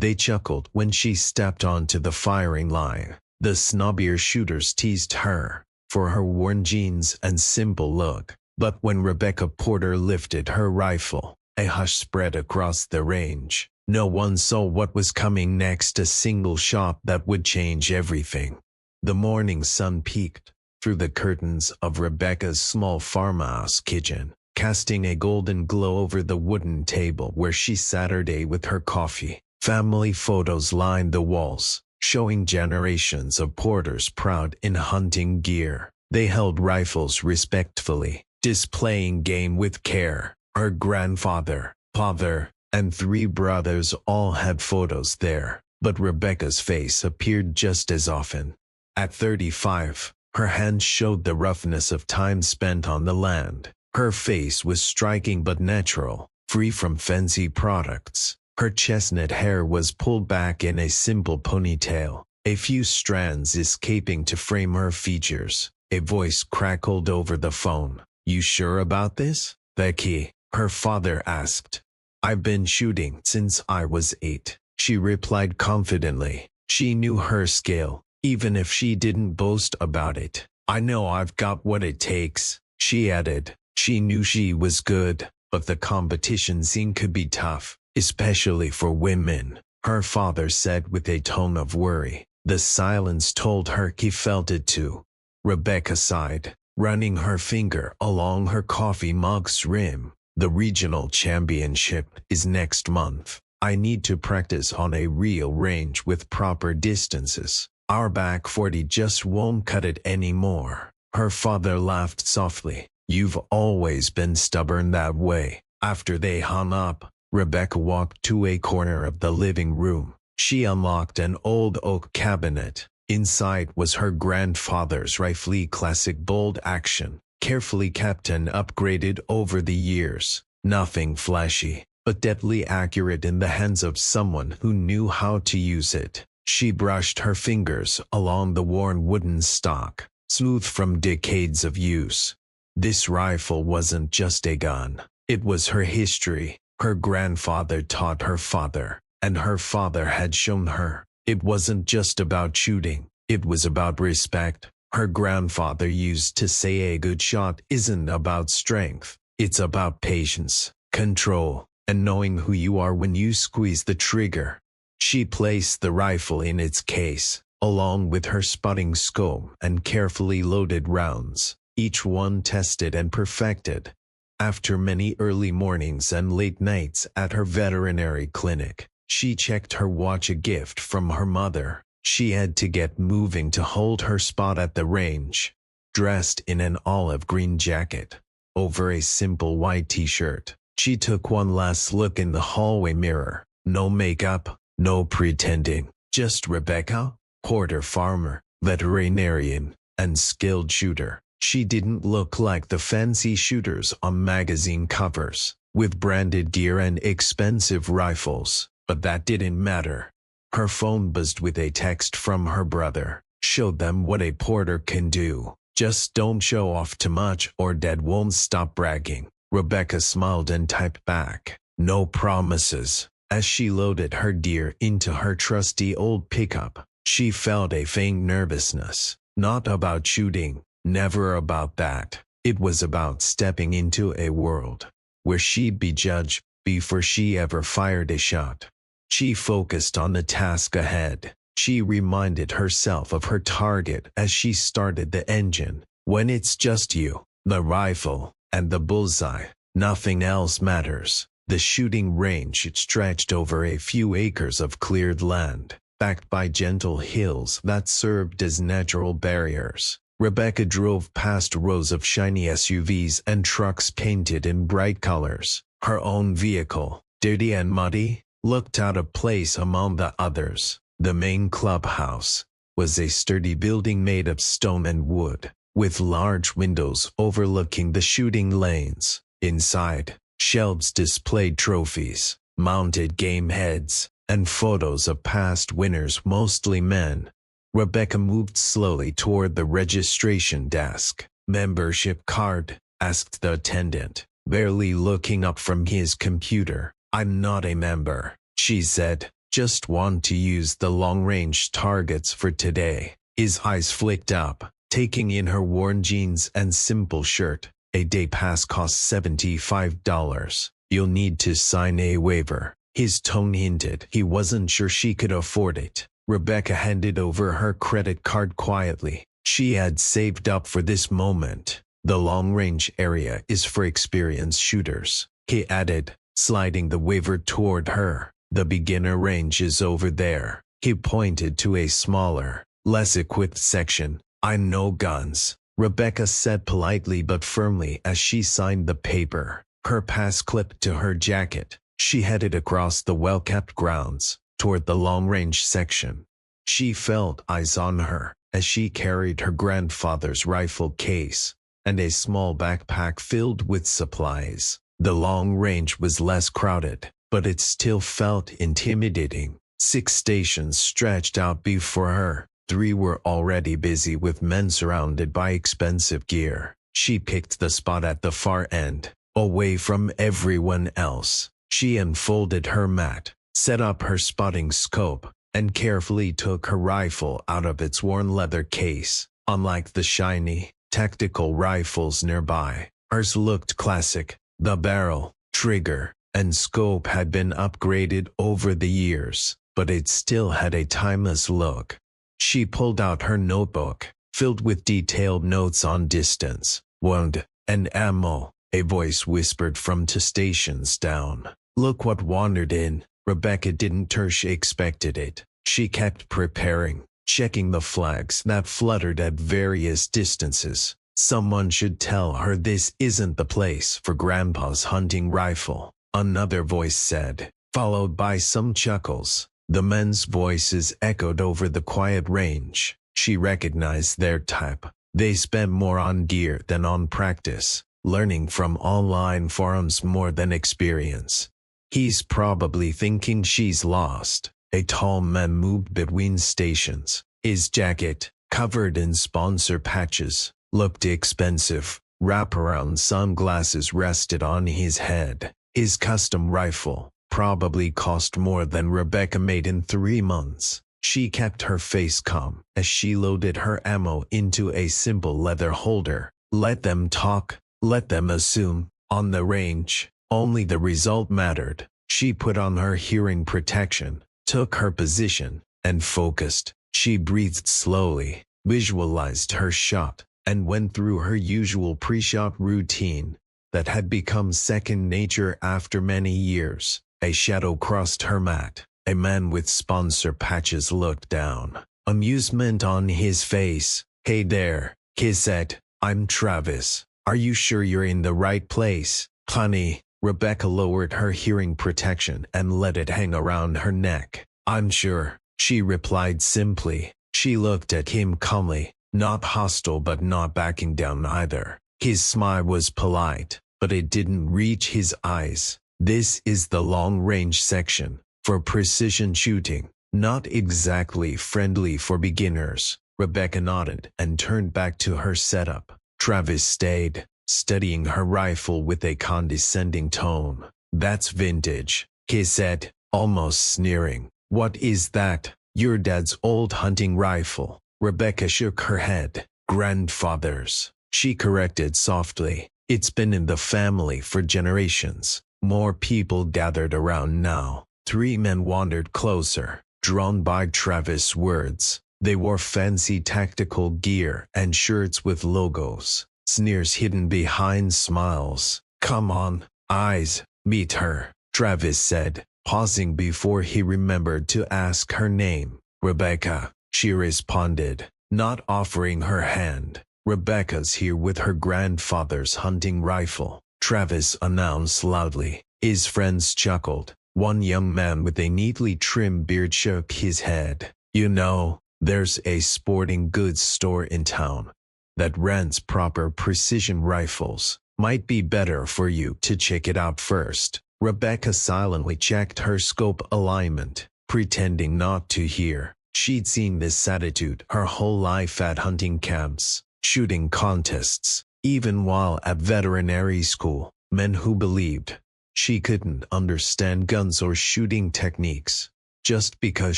They chuckled when she stepped onto the firing line. The snobbier shooters teased her for her worn jeans and simple look. But when Rebecca Porter lifted her rifle, a hush spread across the range. No one saw what was coming next, a single shot that would change everything. The morning sun peeked through the curtains of Rebecca's small farmhouse kitchen, casting a golden glow over the wooden table where she sat her day with her coffee. Family photos lined the walls, showing generations of Porters proud in hunting gear. They held rifles respectfully, displaying game with care. Her grandfather, father, and 3 brothers all had photos there, but Rebecca's face appeared just as often. At 35, her hands showed the roughness of time spent on the land. Her face was striking but natural, free from fancy products. Her chestnut hair was pulled back in a simple ponytail, a few strands escaping to frame her features. A voice crackled over the phone. "You sure about this, Becky?" her father asked. "I've been shooting since I was 8, she replied confidently. She knew her skill, even if she didn't boast about it. "I know I've got what it takes," she added. She knew she was good, but the competition scene could be tough, especially for women, her father said with a tone of worry. The silence told her he felt it too. Rebecca sighed, running her finger along her coffee mug's rim. "The regional championship is next month. I need to practice on a real range with proper distances. Our back 40 just won't cut it anymore." Her father laughed softly. "You've always been stubborn that way." After they hung up, Rebecca walked to a corner of the living room. She unlocked an old oak cabinet. Inside was her grandfather's rifle, classic bolt action, carefully kept and upgraded over the years. Nothing flashy, but deadly accurate in the hands of someone who knew how to use it. She brushed her fingers along the worn wooden stock, smooth from decades of use. This rifle wasn't just a gun. It was her history. Her grandfather taught her father, and her father had shown her. It wasn't just about shooting. It was about respect. Her grandfather used to say a good shot isn't about strength. It's about patience, control, and knowing who you are when you squeeze the trigger. She placed the rifle in its case, along with her spotting scope and carefully loaded rounds, each one tested and perfected. After many early mornings and late nights at her veterinary clinic, she checked her watch, a gift from her mother. She had to get moving to hold her spot at the range. Dressed in an olive green jacket, over a simple white t-shirt, she took one last look in the hallway mirror. No makeup, no pretending, just Rebecca Porter, farmer, veterinarian, and skilled shooter. She didn't look like the fancy shooters on magazine covers, with branded gear and expensive rifles, but that didn't matter. Her phone buzzed with a text from her brother. "Show them what a Porter can do. Just don't show off too much or Dad won't stop bragging." Rebecca smiled and typed back, "No promises." As she loaded her gear into her trusty old pickup, she felt a faint nervousness. Not about shooting, never about that. It was about stepping into a world where she'd be judged before she ever fired a shot. She focused on the task ahead. She reminded herself of her target as she started the engine. When it's just you, the rifle, and the bullseye, nothing else matters. The shooting range stretched over a few acres of cleared land, backed by gentle hills that served as natural barriers. Rebecca drove past rows of shiny SUVs and trucks painted in bright colors. Her own vehicle, dirty and muddy, looked out of place among the others. The main clubhouse was a sturdy building made of stone and wood, with large windows overlooking the shooting lanes. Inside, shelves displayed trophies, mounted game heads, and photos of past winners, mostly men. Rebecca moved slowly toward the registration desk. "Membership card?" asked the attendant, barely looking up from his computer. "I'm not a member," she said. Just want to use the long-range targets for today. His eyes flicked up, taking in her worn jeans and simple shirt. A day pass costs $75. You'll need to sign a waiver. His tone hinted he wasn't sure she could afford it. Rebecca handed over her credit card quietly. She had saved up for this moment. The long-range area is for experienced shooters, he added, sliding the waiver toward her. The beginner range is over there. He pointed to a smaller, less equipped section. I know guns, Rebecca said politely but firmly as she signed the paper. Her pass clipped to her jacket. She headed across the well-kept grounds, toward the long-range section. She felt eyes on her as she carried her grandfather's rifle case and a small backpack filled with supplies. The long range was less crowded, but it still felt intimidating. 6 stations stretched out before her. 3 were already busy with men surrounded by expensive gear. She picked the spot at the far end, away from everyone else. She unfolded her mat, set up her spotting scope, and carefully took her rifle out of its worn leather case. Unlike the shiny, tactical rifles nearby, hers looked classic. The barrel, trigger, and scope had been upgraded over the years, but it still had a timeless look. She pulled out her notebook, filled with detailed notes on distance, wound, and ammo. A voice whispered from 2 stations down. Look what wandered in. Rebecca didn't turn. She expected it. She kept preparing, checking the flags that fluttered at various distances. Someone should tell her this isn't the place for Grandpa's hunting rifle, another voice said, followed by some chuckles. The men's voices echoed over the quiet range. She recognized their type. They spent more on gear than on practice, learning from online forums more than experience. He's probably thinking she's lost. A tall man moved between stations. His jacket, covered in sponsor patches, looked expensive. Wraparound sunglasses rested on his head. His custom rifle probably cost more than Rebecca made in 3 months. She kept her face calm as she loaded her ammo into a simple leather holder. Let them talk, let them assume. On the range, only the result mattered. She put on her hearing protection, took her position, and focused. She breathed slowly, visualized her shot, and went through her usual pre-shot routine that had become second nature after many years. A shadow crossed her mat. A man with sponsor patches looked down, amusement on his face. Hey there, he said. I'm Travis. Are you sure you're in the right place, honey? Rebecca lowered her hearing protection and let it hang around her neck. I'm sure, she replied simply. She looked at him calmly, not hostile but not backing down either. His smile was polite, but it didn't reach his eyes. This is the long-range section, for precision shooting, not exactly friendly for beginners. Rebecca nodded and turned back to her setup. Travis stayed, studying her rifle with a condescending tone. That's vintage, he said, almost sneering. What is that? Your dad's old hunting rifle. Rebecca shook her head. Grandfather's, she corrected softly. It's been in the family for generations. More people gathered around now. 3 men wandered closer, drawn by Travis' words. They wore fancy tactical gear and shirts with logos, sneers hidden behind smiles. Come on, eyes, meet her, Travis said, pausing before he remembered to ask her name. Rebecca, she responded, not offering her hand. Rebecca's here with her grandfather's hunting rifle, Travis announced loudly. His friends chuckled. One young man with a neatly trimmed beard shook his head. You know, there's a sporting goods store in town that rents proper precision rifles. Might be better for you to check it out first. Rebecca silently checked her scope alignment, pretending not to hear. She'd seen this attitude her whole life at hunting camps, shooting contests, even while at veterinary school. Men who believed she couldn't understand guns or shooting techniques just because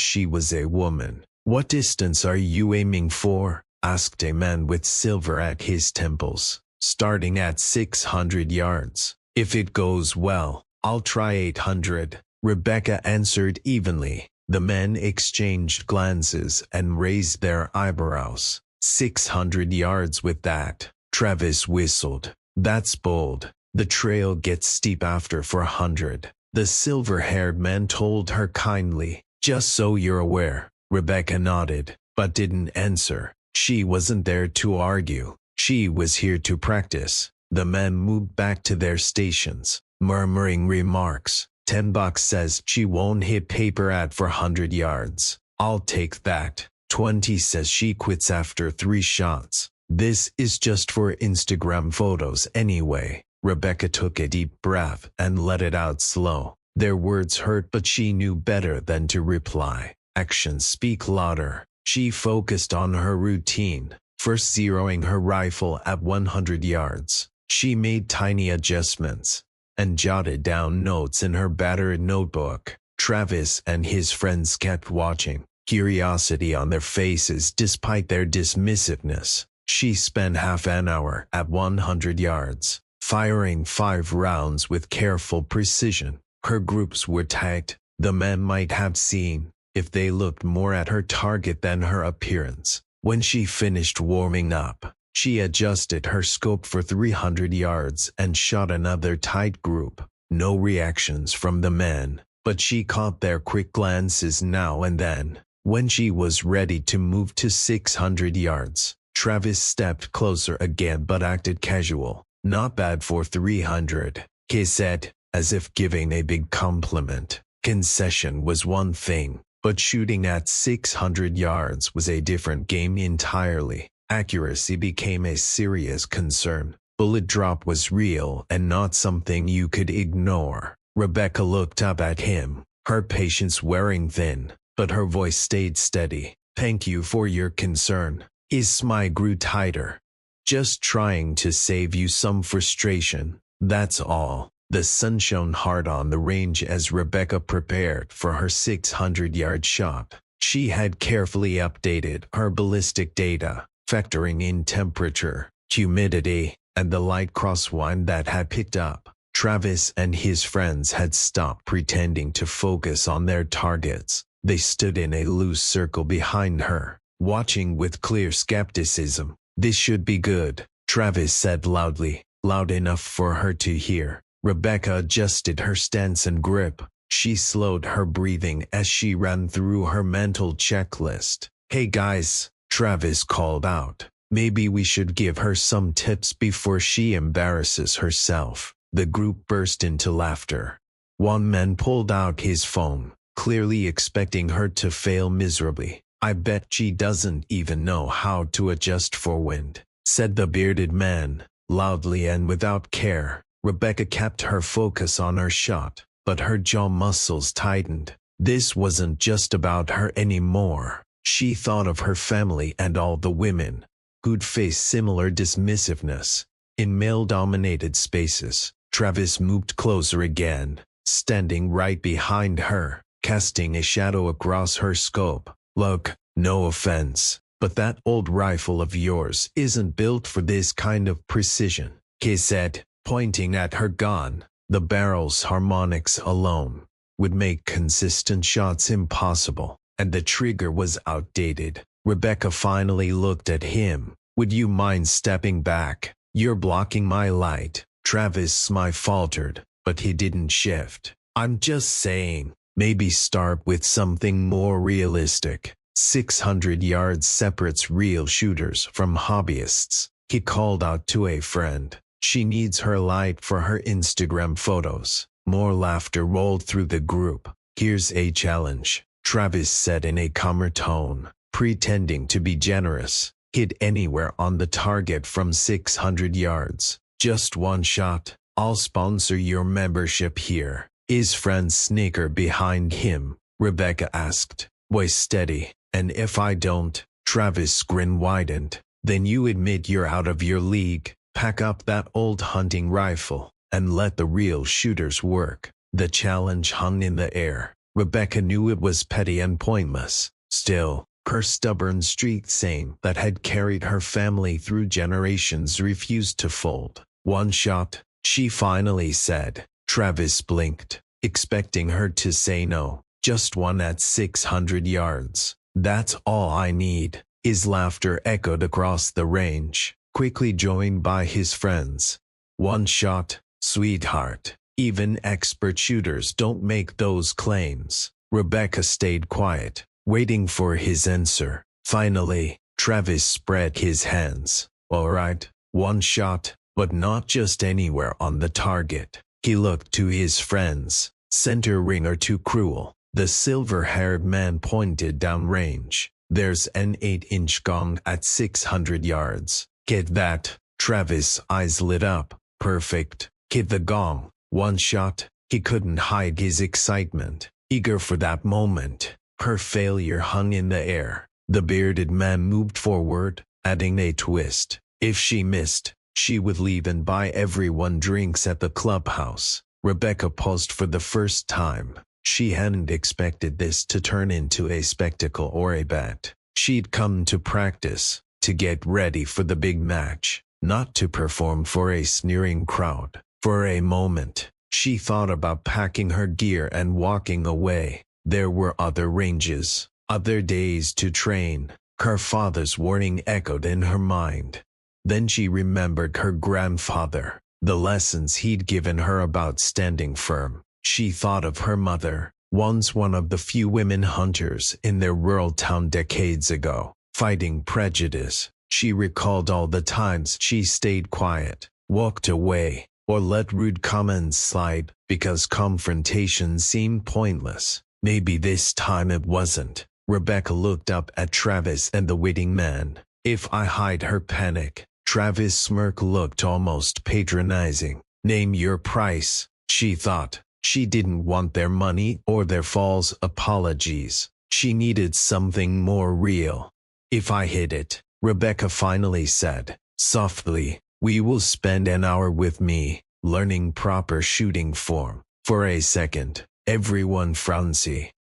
she was a woman. What distance are you aiming for? Asked a man with silver at his temples. Starting at 600 yards. If it goes well, I'll try 800. Rebecca answered evenly. The men exchanged glances and raised their eyebrows. 600 yards with that. Travis whistled. That's bold. The trail gets steep after 400. The silver-haired man told her kindly. Just so you're aware. Rebecca nodded, but didn't answer. She wasn't there to argue. She was here to practice. The men moved back to their stations, murmuring remarks. $10 says she won't hit paper at 400 yards. I'll take that. 20 says she quits after 3 shots. This is just for Instagram photos anyway. Rebecca took a deep breath and let it out slow. Their words hurt, but she knew better than to reply. Actions speak louder. She focused on her routine, first zeroing her rifle at 100 yards. She made tiny adjustments and jotted down notes in her battered notebook. Travis and his friends kept watching, curiosity on their faces despite their dismissiveness. She spent half an hour at 100 yards, firing 5 rounds with careful precision. Her groups were tagged. The men might have seen if they looked more at her target than her appearance. When she finished warming up, she adjusted her scope for 300 yards and shot another tight group. No reactions from the men, but she caught their quick glances now and then. When she was ready to move to 600 yards, Travis stepped closer again but acted casual. Not bad for 300, he said, as if giving a big compliment. Concession was one thing, but shooting at 600 yards was a different game entirely. Accuracy became a serious concern. Bullet drop was real and not something you could ignore. Rebecca looked up at him, her patience wearing thin, but her voice stayed steady. Thank you for your concern. His smile grew tighter. Just trying to save you some frustration, that's all. The sun shone hard on the range as Rebecca prepared for her 600-yard shot. She had carefully updated her ballistic data, factoring in temperature, humidity, and the light crosswind that had picked up. Travis and his friends had stopped pretending to focus on their targets. They stood in a loose circle behind her, watching with clear skepticism. This should be good, Travis said loudly, loud enough for her to hear. Rebecca adjusted her stance and grip. She slowed her breathing as she ran through her mental checklist. Hey guys, Travis called out. Maybe we should give her some tips before she embarrasses herself. The group burst into laughter. One man pulled out his phone, clearly expecting her to fail miserably. I bet she doesn't even know how to adjust for wind, said the bearded man, loudly and without care. Rebecca kept her focus on her shot, but her jaw muscles tightened. This wasn't just about her anymore. She thought of her family and all the women who'd face similar dismissiveness in male-dominated spaces. Travis moved closer again, standing right behind her, casting a shadow across her scope. Look, no offense, but that old rifle of yours isn't built for this kind of precision, he said, pointing at her gun. The barrel's harmonics alone would make consistent shots impossible, and the trigger was outdated. Rebecca finally looked at him. Would you mind stepping back? You're blocking my light. Travis' smile faltered, but he didn't shift. I'm just saying, maybe start with something more realistic. 600 yards separates real shooters from hobbyists. He called out to a friend. She needs her light for her Instagram photos. More laughter rolled through the group. Here's a challenge, Travis said in a calmer tone, pretending to be generous. Hit anywhere on the target from 600 yards. Just one shot. I'll sponsor your membership here. His friend snickered behind him. Rebecca asked, voice steady. And if I don't? Travis' grin widened. Then you admit you're out of your league. Pack up that old hunting rifle and let the real shooters work. The challenge hung in the air. Rebecca knew it was petty and pointless. Still, her stubborn streak saying that had carried her family through generations refused to fold. One shot, she finally said. Travis blinked, expecting her to say no. Just one at 600 yards. That's all I need. His laughter echoed across the range, quickly joined by his friends. One shot, sweetheart. Even expert shooters don't make those claims. Rebecca stayed quiet, waiting for his answer. Finally, Travis spread his hands. All right, one shot, but not just anywhere on the target. He looked to his friends. Center ring or too cruel. The silver-haired man pointed downrange. There's an 8-inch gong at 600 yards. Get that? Travis' eyes lit up. Perfect. Hit the gong. One shot. He couldn't hide his excitement, eager for that moment. Her failure hung in the air. The bearded man moved forward, adding a twist. If she missed, she would leave and buy everyone drinks at the clubhouse. Rebecca paused for the first time. She hadn't expected this to turn into a spectacle or a bet. She'd come to practice, to get ready for the big match, not to perform for a sneering crowd. For a moment, she thought about packing her gear and walking away. There were other ranges, other days to train. Her father's warning echoed in her mind. Then she remembered her grandfather, the lessons he'd given her about standing firm. She thought of her mother, once one of the few women hunters in their rural town decades ago, fighting prejudice. She recalled all the times she stayed quiet, walked away, or let rude comments slide because confrontation seemed pointless. Maybe this time it wasn't. Rebecca looked up at Travis and the waiting man. If I hide her panic. Travis' smirk looked almost patronizing. Name your price, she thought. She didn't want their money or their false apologies. She needed something more real. If I hit it, Rebecca finally said, softly, we will spend an hour with me, learning proper shooting form. For a second, everyone frowned.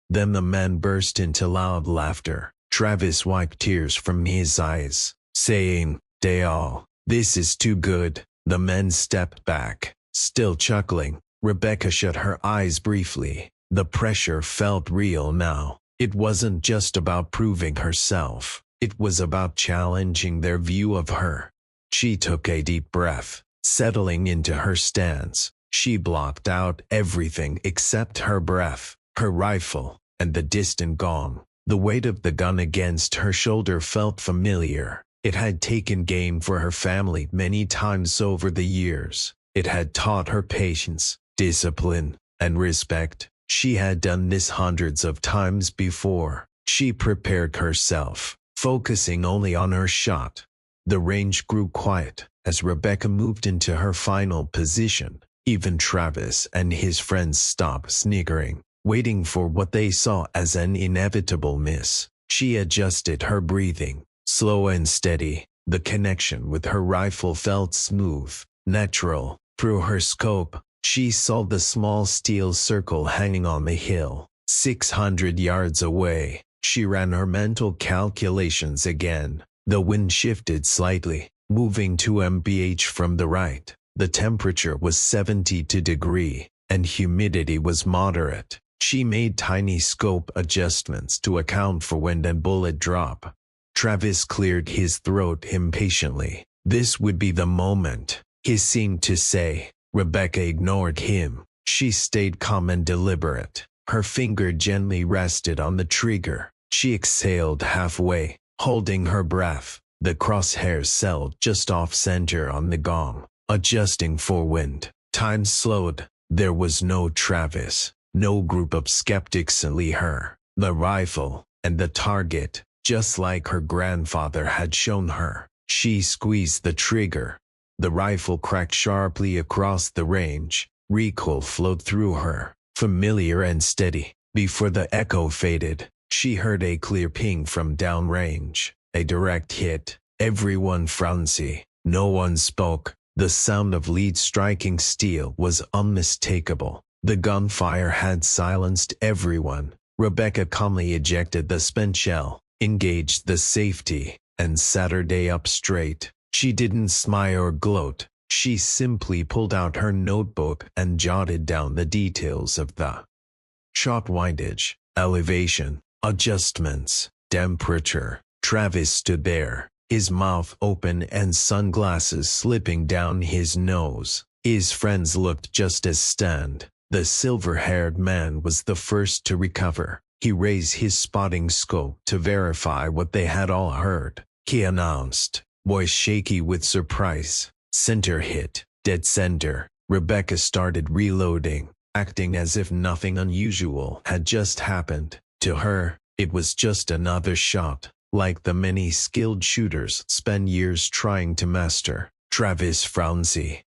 Then the man burst into loud laughter. Travis wiped tears from his eyes, saying, Dale, this is too good. The man stepped back, still chuckling. Rebecca shut her eyes briefly. The pressure felt real now. It wasn't just about proving herself. It was about challenging their view of her. She took a deep breath, settling into her stance. She blocked out everything except her breath, her rifle, and the distant gong. The weight of the gun against her shoulder felt familiar. It had taken game for her family many times over the years. It had taught her patience, discipline, and respect. She had done this hundreds of times before. She prepared herself, focusing only on her shot. The range grew quiet as Rebecca moved into her final position. Even Travis and his friends stopped sniggering, waiting for what they saw as an inevitable miss. She adjusted her breathing, slow and steady. The connection with her rifle felt smooth, natural. Through her scope, she saw the small steel circle hanging on the hill, 600 yards away. She ran her mental calculations again. The wind shifted slightly, moving 2 mph from the right. The temperature was 72 degrees, and humidity was moderate. She made tiny scope adjustments to account for wind and bullet drop. Travis cleared his throat impatiently. This would be the moment, he seemed to say. Rebecca ignored him. She stayed calm and deliberate. Her finger gently rested on the trigger. She exhaled halfway, holding her breath. The crosshairs settled just off-center on the gong, adjusting for wind. Time slowed. There was no Travis, no group of skeptics, only her, the rifle, and the target, just like her grandfather had shown her. She squeezed the trigger. The rifle cracked sharply across the range. Recoil flowed through her, familiar and steady. Before the echo faded, she heard a clear ping from downrange. A direct hit. Everyone frowned. No one spoke. The sound of lead striking steel was unmistakable. The gunfire had silenced everyone. Rebecca calmly ejected the spent shell, engaged the safety, and sat her day up straight. She didn't smile or gloat. She simply pulled out her notebook and jotted down the details of the shot: windage, elevation, adjustments, temperature. Travis stood there, his mouth open and sunglasses slipping down his nose. His friends looked just as stunned. The silver-haired man was the first to recover. He raised his spotting scope to verify what they had all heard. He announced, voice shaky with surprise, "Center hit, dead center." Rebecca started reloading, acting as if nothing unusual had just happened. To her, it was just another shot, like the many skilled shooters spend years trying to master. Travis frowned,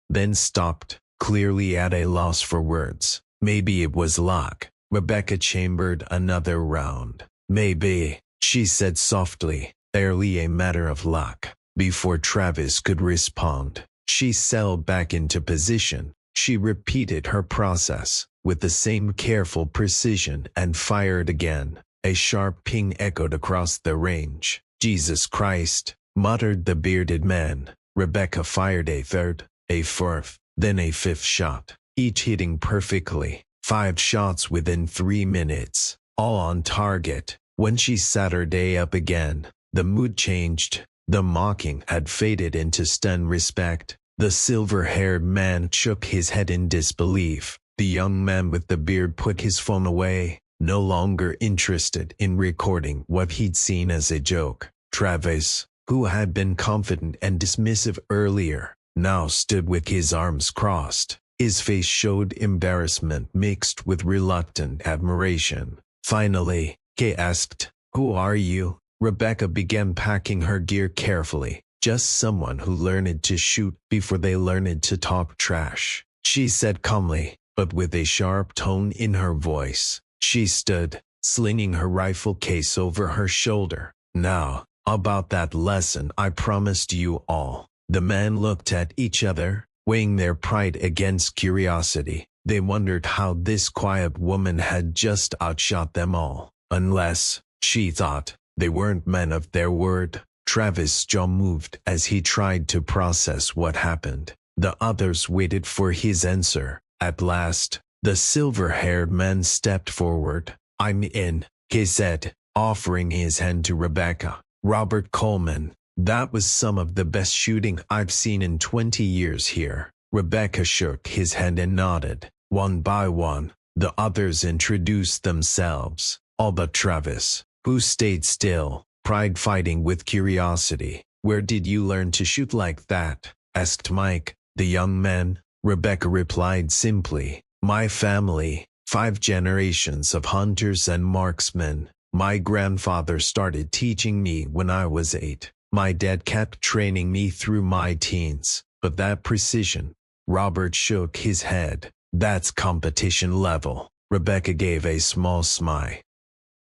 then stopped, clearly at a loss for words. Maybe it was luck. Rebecca chambered another round. "Maybe," she said softly, "barely a matter of luck." Before Travis could respond, she settled back into position. She repeated her process, with the same careful precision, and fired again. A sharp ping echoed across the range. "Jesus Christ," muttered the bearded man. Rebecca fired a third, a fourth, then a fifth shot, each hitting perfectly. 5 shots within 3 minutes, all on target. When she sat her day up again, the mood changed. The mocking had faded into stunned respect. The silver-haired man shook his head in disbelief. The young man with the beard put his phone away, no longer interested in recording what he'd seen as a joke. Travis, who had been confident and dismissive earlier, now stood with his arms crossed. His face showed embarrassment mixed with reluctant admiration. Finally, he asked, "Who are you?" Rebecca began packing her gear carefully. "Just someone who learned to shoot before they learned to talk trash," she said calmly, but with a sharp tone in her voice. She stood, slinging her rifle case over her shoulder. "Now, about that lesson I promised you all." The men looked at each other, weighing their pride against curiosity. They wondered how this quiet woman had just outshot them all. Unless, she thought, they weren't men of their word. Travis' jaw moved as he tried to process what happened. The others waited for his answer. At last, the silver-haired man stepped forward. "I'm in," he said, offering his hand to Rebecca. "Robert Coleman. That was some of the best shooting I've seen in 20 years here." Rebecca shook his hand and nodded. One by one, the others introduced themselves, all but Travis, who stayed still, pride fighting with curiosity. "Where did you learn to shoot like that?" asked Mike, the young man. Rebecca replied simply, "My family, 5 generations of hunters and marksmen. My grandfather started teaching me when I was 8. My dad kept training me through my teens, but that precision." Robert shook his head. "That's competition level." Rebecca gave a small smile.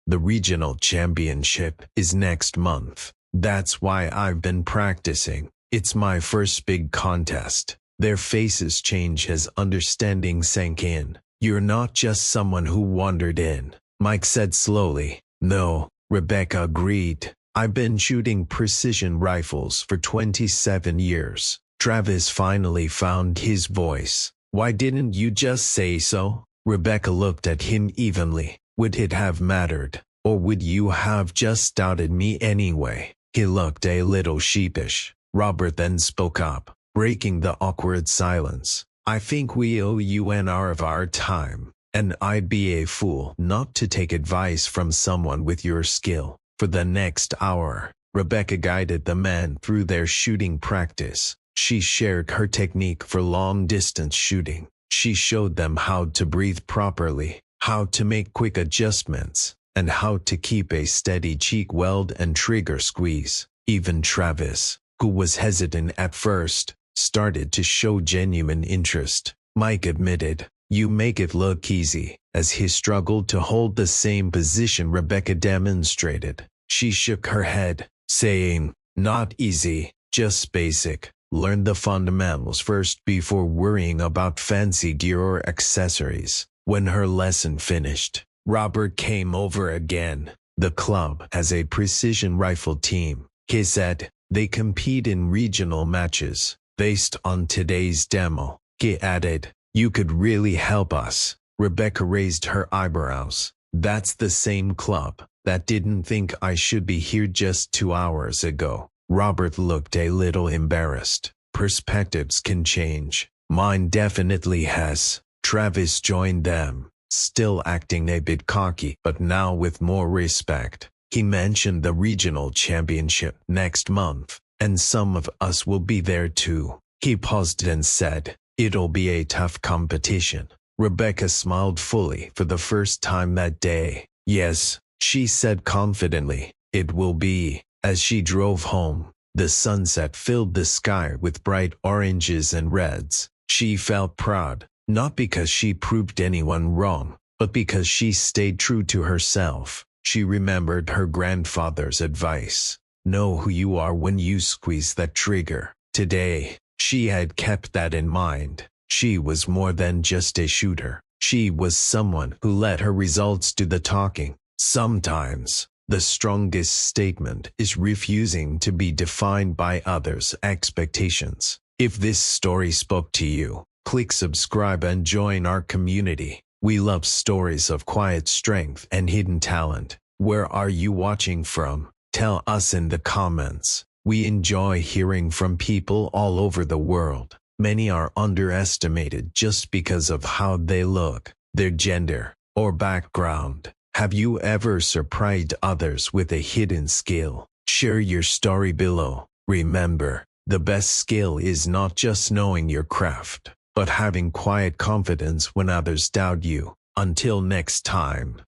"The regional championship is next month. That's why I've been practicing. It's my first big contest." Their faces changed as understanding sank in. "You're not just someone who wandered in," Mike said slowly. "No," Rebecca agreed. "I've been shooting precision rifles for 27 years. Travis finally found his voice. "Why didn't you just say so?" Rebecca looked at him evenly. "Would it have mattered? Or would you have just doubted me anyway?" He looked a little sheepish. Robert then spoke up, breaking the awkward silence. "I think we owe you an hour of our time, and I'd be a fool not to take advice from someone with your skill." For the next hour, Rebecca guided the men through their shooting practice. She shared her technique for long-distance shooting. She showed them how to breathe properly, how to make quick adjustments, and how to keep a steady cheek weld and trigger squeeze. Even Travis, who was hesitant at first, started to show genuine interest. Mike admitted, "You make it look easy," as he struggled to hold the same position Rebecca demonstrated. She shook her head, saying, "Not easy, just basic. Learn the fundamentals first before worrying about fancy gear or accessories." When her lesson finished, Robert came over again. The club has a precision rifle team, he said. They compete in regional matches. Based on today's demo, he added, you could really help us. Rebecca raised her eyebrows. That's the same club that didn't think I should be here just 2 hours ago. Robert looked a little embarrassed. Perspectives can change. Mine definitely has. Travis joined them, still acting a bit cocky, but now with more respect. He mentioned the regional championship next month, and some of us will be there too. He paused and said, it'll be a tough competition. Rebecca smiled fully for the first time that day. Yes, she said confidently, it will be. As she drove home, the sunset filled the sky with bright oranges and reds. She felt proud, not because she proved anyone wrong, but because she stayed true to herself. She remembered her grandfather's advice. Know who you are when you squeeze that trigger. Today, she had kept that in mind. She was more than just a shooter. She was someone who let her results do the talking. Sometimes, the strongest statement is refusing to be defined by others' expectations. If this story spoke to you, click subscribe and join our community. We love stories of quiet strength and hidden talent. Where are you watching from? Tell us in the comments. We enjoy hearing from people all over the world. Many are underestimated just because of how they look, their gender, or background. Have you ever surprised others with a hidden skill? Share your story below. Remember, the best skill is not just knowing your craft, but having quiet confidence when others doubt you. Until next time.